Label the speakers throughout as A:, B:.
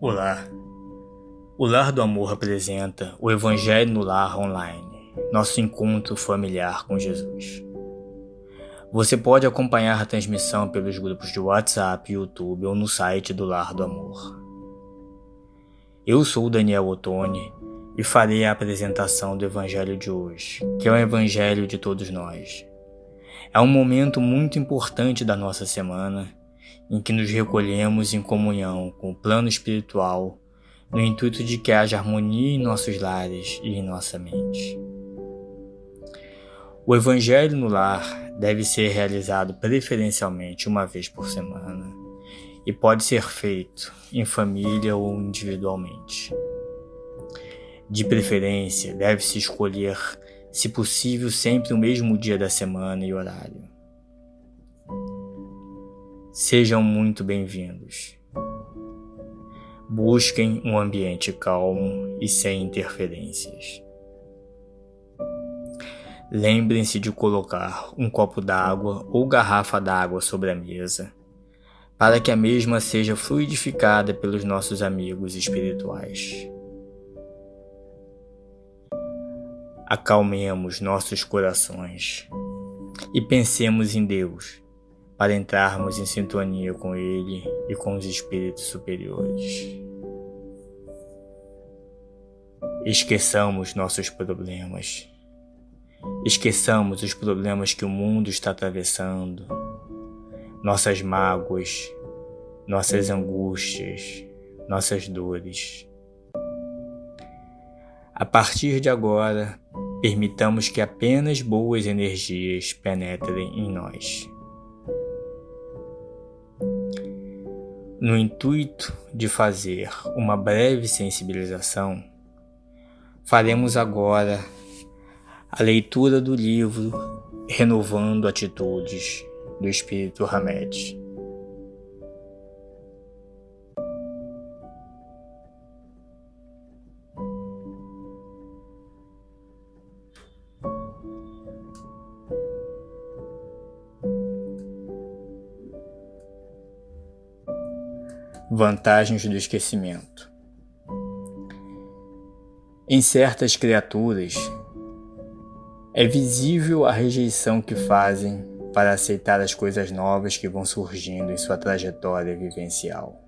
A: Olá! O Lar do Amor apresenta o Evangelho no Lar Online, nosso encontro familiar com Jesus. Você pode acompanhar a transmissão pelos grupos de WhatsApp, YouTube ou no site do Lar do Amor. Eu sou o Daniel Ottoni e farei a apresentação do Evangelho de hoje, que é o Evangelho de todos nós. É um momento muito importante da nossa semana, em que nos recolhemos em comunhão com o plano espiritual, no intuito de que haja harmonia em nossos lares e em nossa mente. O Evangelho no Lar deve ser realizado preferencialmente uma vez por semana e pode ser feito em família ou individualmente. De preferência, deve-se escolher, se possível, sempre o mesmo dia da semana e horário. Sejam muito bem-vindos. Busquem um ambiente calmo e sem interferências. Lembrem-se de colocar um copo d'água ou garrafa d'água sobre a mesa, para que a mesma seja fluidificada pelos nossos amigos espirituais. Acalmemos nossos corações e pensemos em Deus, para entrarmos em sintonia com Ele e com os espíritos superiores. Esqueçamos nossos problemas. Esqueçamos os problemas que o mundo está atravessando, nossas mágoas, nossas angústias, nossas dores. A partir de agora, permitamos que apenas boas energias penetrem em nós. No intuito de fazer uma breve sensibilização, faremos agora a leitura do livro Renovando Atitudes, do Espírito Hamed. Vantagens do esquecimento. Em certas criaturas, é visível a rejeição que fazem para aceitar as coisas novas que vão surgindo em sua trajetória vivencial.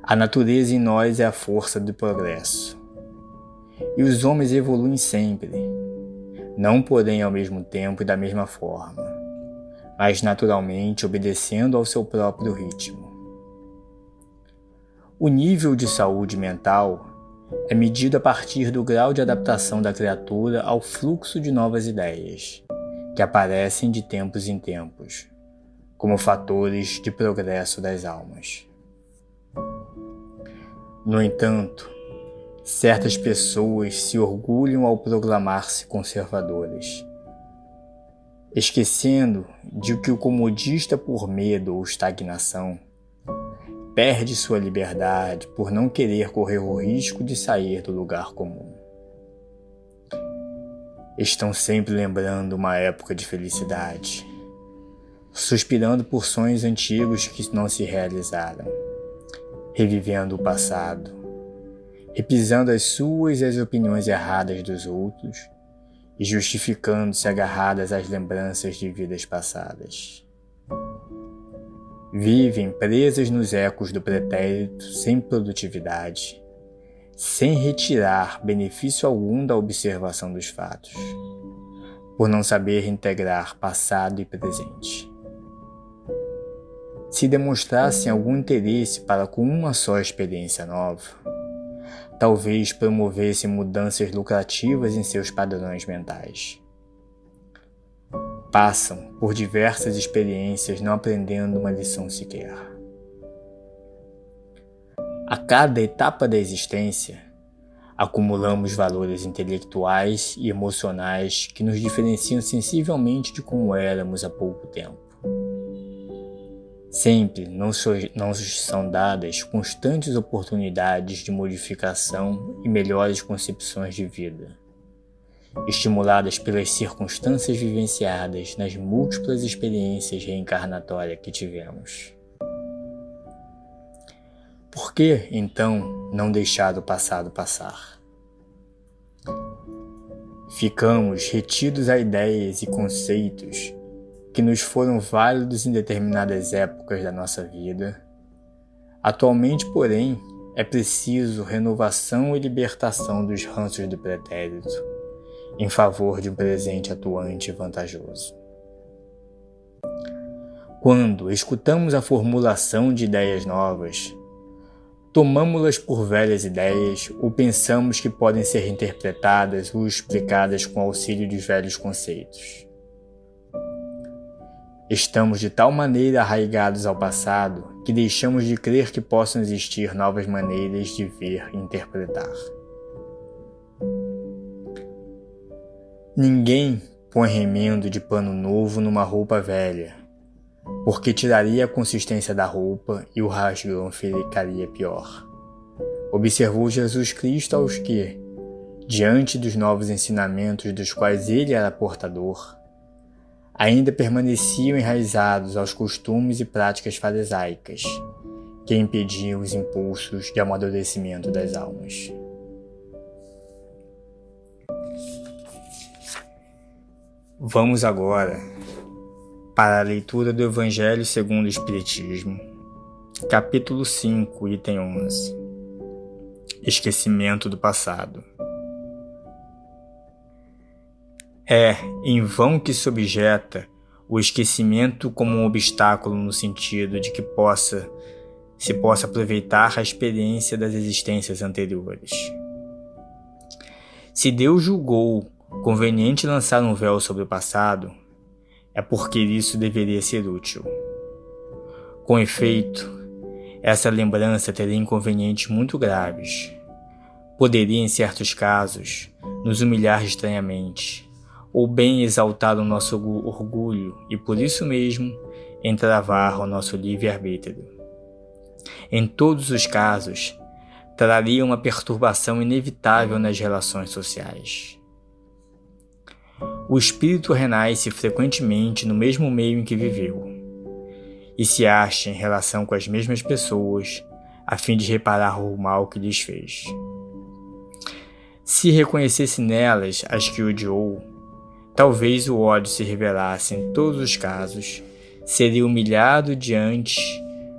A: A natureza em nós é a força do progresso, e os homens evoluem sempre, não porém ao mesmo tempo e da mesma forma, mas naturalmente obedecendo ao seu próprio ritmo. O nível de saúde mental é medido a partir do grau de adaptação da criatura ao fluxo de novas ideias, que aparecem de tempos em tempos, como fatores de progresso das almas. No entanto, certas pessoas se orgulham ao proclamar-se conservadoras, esquecendo de que o comodista, por medo ou estagnação, perde sua liberdade por não querer correr o risco de sair do lugar comum. Estão sempre lembrando uma época de felicidade, suspirando por sonhos antigos que não se realizaram, revivendo o passado, repisando as suas e as opiniões erradas dos outros e justificando-se agarradas às lembranças de vidas passadas. Vivem presas nos ecos do pretérito sem produtividade, sem retirar benefício algum da observação dos fatos, por não saber integrar passado e presente. Se demonstrassem algum interesse para com uma só experiência nova, talvez promovessem mudanças lucrativas em seus padrões mentais. Passam por diversas experiências não aprendendo uma lição sequer. A cada etapa da existência, acumulamos valores intelectuais e emocionais que nos diferenciam sensivelmente de como éramos há pouco tempo. Sempre nos são dadas constantes oportunidades de modificação e melhores concepções de vida, estimuladas pelas circunstâncias vivenciadas nas múltiplas experiências reencarnatórias que tivemos. Por que, então, não deixar o passado passar? Ficamos retidos a ideias e conceitos que nos foram válidos em determinadas épocas da nossa vida. Atualmente, porém, é preciso renovação e libertação dos ranços do pretérito, em favor de um presente atuante e vantajoso. Quando escutamos a formulação de ideias novas, tomamo-las por velhas ideias ou pensamos que podem ser interpretadas ou explicadas com auxílio de velhos conceitos. Estamos de tal maneira arraigados ao passado que deixamos de crer que possam existir novas maneiras de ver e interpretar. Ninguém põe remendo de pano novo numa roupa velha, porque tiraria a consistência da roupa e o rasgão ficaria pior. Observou Jesus Cristo aos que, diante dos novos ensinamentos dos quais ele era portador, ainda permaneciam enraizados aos costumes e práticas farisaicas, que impediam os impulsos de amadurecimento das almas. Vamos agora para a leitura do Evangelho segundo o Espiritismo, capítulo 5, item 11. Esquecimento do passado. É em vão que se objeta o esquecimento como um obstáculo no sentido de que se possa aproveitar a experiência das existências anteriores. Se Deus julgou conveniente lançar um véu sobre o passado, é porque isso deveria ser útil. Com efeito, essa lembrança teria inconvenientes muito graves. Poderia, em certos casos, nos humilhar estranhamente, ou bem exaltar o nosso orgulho e, por isso mesmo, entravar o nosso livre-arbítrio. Em todos os casos, traria uma perturbação inevitável nas relações sociais. O espírito renasce frequentemente no mesmo meio em que viveu, e se acha em relação com as mesmas pessoas, a fim de reparar o mal que lhes fez. Se reconhecesse nelas as que odiou, talvez o ódio se revelasse em todos os casos, seria humilhado diante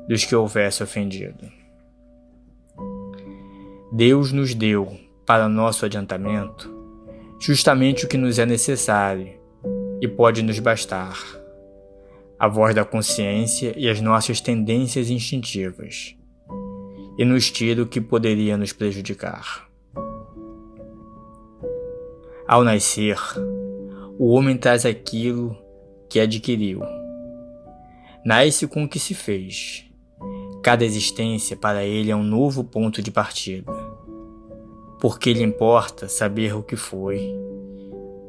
A: dos que houvesse ofendido. Deus nos deu, para nosso adiantamento, justamente o que nos é necessário e pode nos bastar: a voz da consciência e as nossas tendências instintivas, e nos tira o que poderia nos prejudicar. Ao nascer, o homem traz aquilo que adquiriu. Nasce com o que se fez. Cada existência para ele é um novo ponto de partida. Porque lhe importa saber o que foi.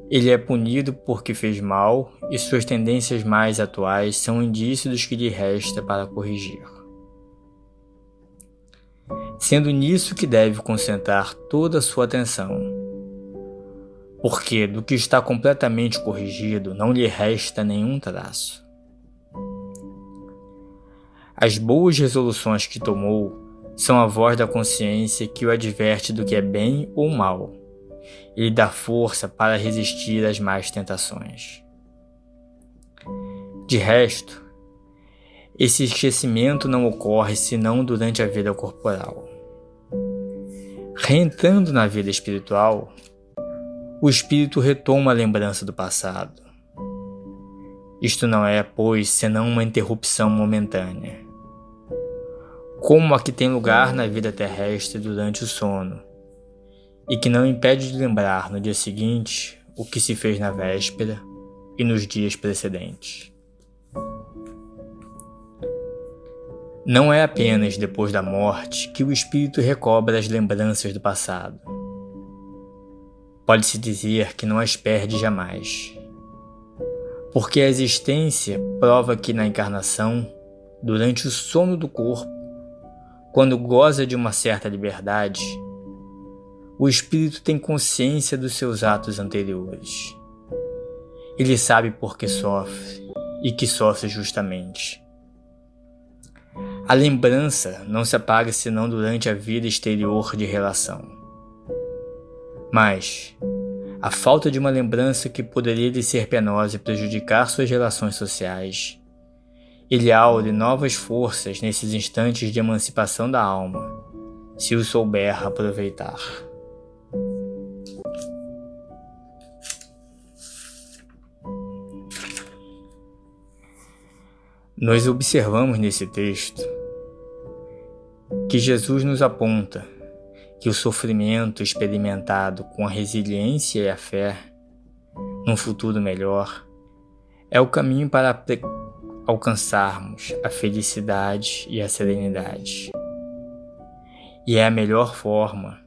A: Ele é punido porque fez mal e suas tendências mais atuais são indícios dos que lhe resta para corrigir. Sendo nisso que deve concentrar toda a sua atenção. Porque do que está completamente corrigido não lhe resta nenhum traço. As boas resoluções que tomou são a voz da consciência que o adverte do que é bem ou mal e lhe dá força para resistir às más tentações. De resto, esse esquecimento não ocorre senão durante a vida corporal. Reentrando na vida espiritual, o espírito retoma a lembrança do passado. Isto não é, pois, senão uma interrupção momentânea, como a que tem lugar na vida terrestre durante o sono, e que não impede de lembrar no dia seguinte o que se fez na véspera e nos dias precedentes. Não é apenas depois da morte que o espírito recobra as lembranças do passado. Pode-se dizer que não as perde jamais, porque a existência prova que na encarnação, durante o sono do corpo, quando goza de uma certa liberdade, o espírito tem consciência dos seus atos anteriores. Ele sabe por que sofre e que sofre justamente. A lembrança não se apaga senão durante a vida exterior de relação. Mas a falta de uma lembrança que poderia lhe ser penosa e prejudicar suas relações sociais, ele aure novas forças nesses instantes de emancipação da alma, se o souber aproveitar. Nós observamos nesse texto que Jesus nos aponta que o sofrimento experimentado com a resiliência e a fé num futuro melhor é o caminho para alcançarmos a felicidade e a serenidade. E é a melhor forma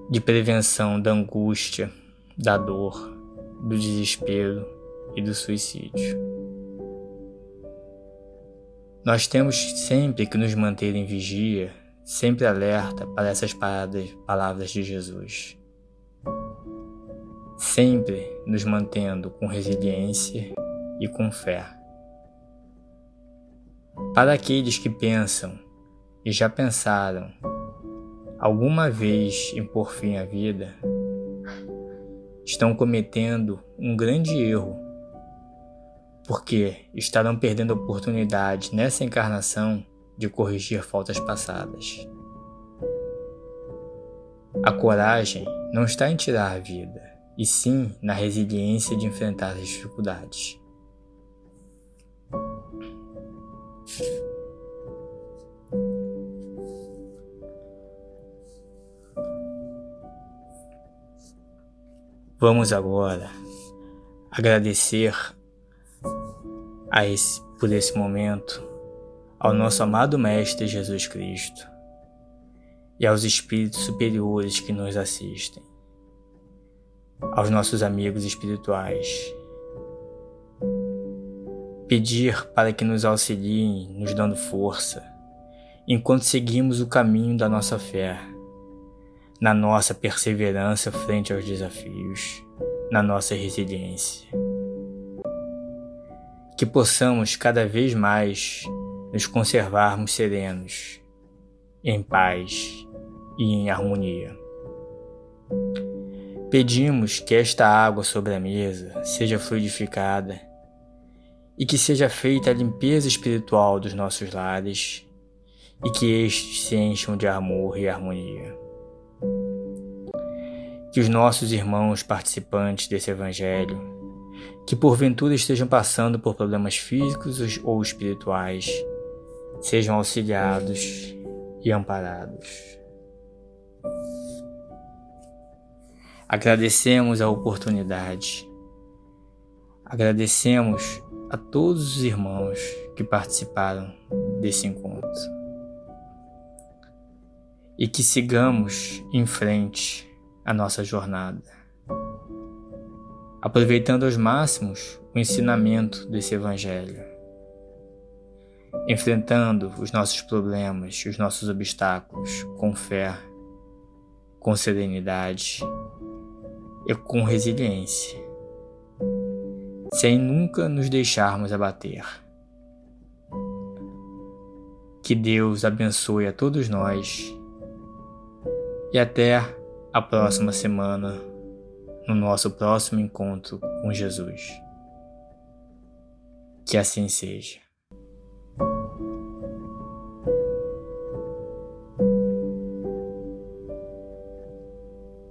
A: de prevenção da angústia, da dor, do desespero e do suicídio. Nós temos sempre que nos manter em vigia, sempre alerta para essas palavras de Jesus. Sempre nos mantendo com resiliência e com fé. Para aqueles que pensam e já pensaram alguma vez em pôr fim à vida, estão cometendo um grande erro, porque estarão perdendo a oportunidade nessa encarnação de corrigir faltas passadas. A coragem não está em tirar a vida, e sim na resiliência de enfrentar as dificuldades. Vamos agora agradecer por esse momento ao nosso amado Mestre Jesus Cristo e aos espíritos superiores que nos assistem, aos nossos amigos espirituais. Pedir para que nos auxiliem, nos dando força, enquanto seguimos o caminho da nossa fé, na nossa perseverança frente aos desafios, na nossa resiliência. Que possamos cada vez mais nos conservarmos serenos, em paz e em harmonia. Pedimos que esta água sobre a mesa seja fluidificada e que seja feita a limpeza espiritual dos nossos lares e que estes se encham de amor e harmonia. Que os nossos irmãos participantes desse Evangelho, que porventura estejam passando por problemas físicos ou espirituais, sejam auxiliados e amparados. Agradecemos a oportunidade, agradecemos a todos os irmãos que participaram desse encontro e que sigamos em frente a nossa jornada, aproveitando aos máximos o ensinamento desse Evangelho, enfrentando os nossos problemas e os nossos obstáculos com fé, com serenidade e com resiliência, sem nunca nos deixarmos abater. Que Deus abençoe a todos nós e até a próxima semana, no nosso próximo encontro com Jesus. Que assim seja.